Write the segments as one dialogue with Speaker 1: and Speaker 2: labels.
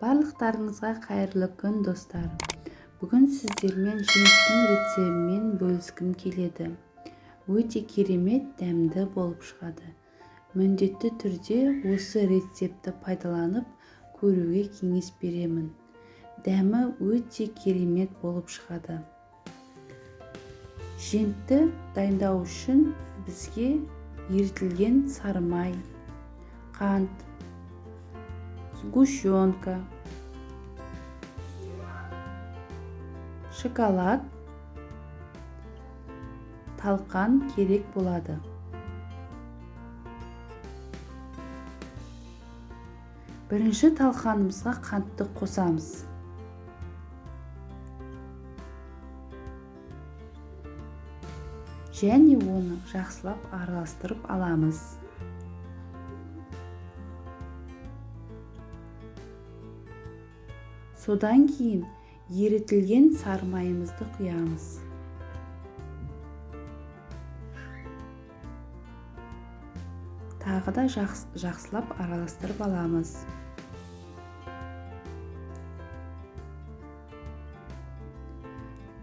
Speaker 1: Барлықтарыңызға қайырлы күн достар. Бүгін сіздермен жемістің рецебімен бөліскім келеді. Өте керемет, дәмді болып шығады. Міндетті түрде осы рецепті пайдаланып көруге кеңес беремін. Дәмі өте керемет болып шығады. Жентті дайындау үшін бізге ерітілген сары май, қант, сгущенка, шоколад, талқан керек болады. Бірінші талқанымызға қантты қосамыз. Және оны жақсылап араластырып аламыз. Содан кейін ерітілген сары майымызды құямыз. Тағы да жақсылап араластырып аламыз.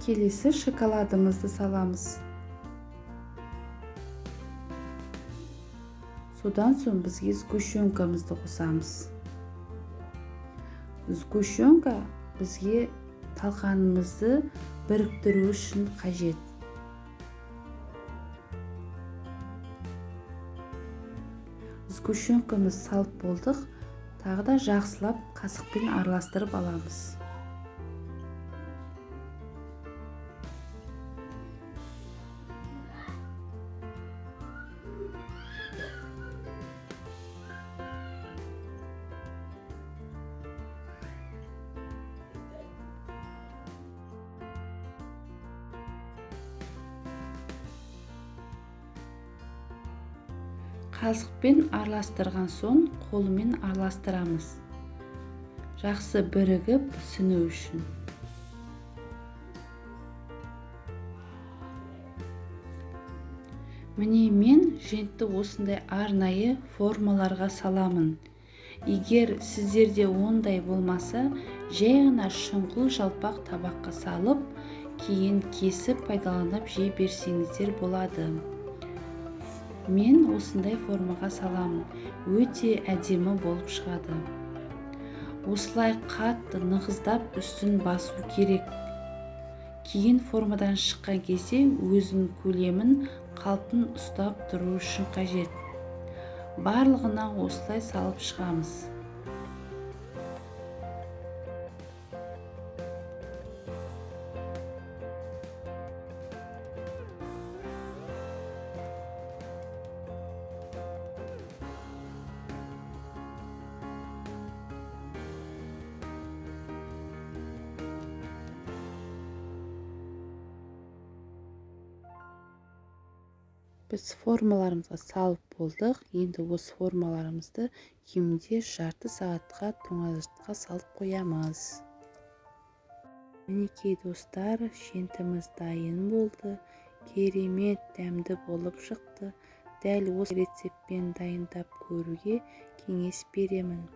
Speaker 1: Келесі шоколадымызды саламыз. Содан соң бізге сгущенкамызды қосамыз. Сгущенка бізге талқанымызды біріктіру үшін қажет. Сгущенкамыз салып болдық. Тағы да жақсылап қасықпен араластырып аламыз. Қасықпен араластырған соң қолымен араластырамыз. Жақсы бірігіп пісіну үшін. Міне мен жентті осындай арнайы формаларға саламын. Егер сіздерде ондай болмаса, жай ғана шұңғыл жалпақ табаққа салып, кейін кесіп пайдаланып жей берсеңіздер болады. Мен осындай формаға саламын. Өте әдемі болып шығады. Осылай қатты нығыздап үстін басу керек. Кейін формадан шыққан кезде өзінің көлемін, қалпын ұстап тұру үшін қажет. Барлығына осылай салып шығамыз. Біз формаларымызға салып болдық. Енді осы формаларымызды кемінде жарты сағатқа тоңазытқышқа салып қоямыз. Мінекей достар, жентіміз дайын болды. Керемет, дәмді болып шықты. Дәл осы рецептпен дайындап көруге кеңес беремін.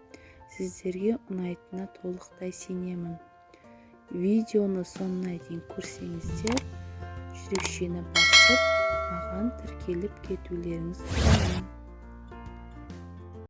Speaker 1: Сіздерге ұнайтынына толықтай сенемін. Видеоны соңына дейін көрсеңіздер, жүрекшені басып, маған тіркеліп кетулеріңізді сұраймын.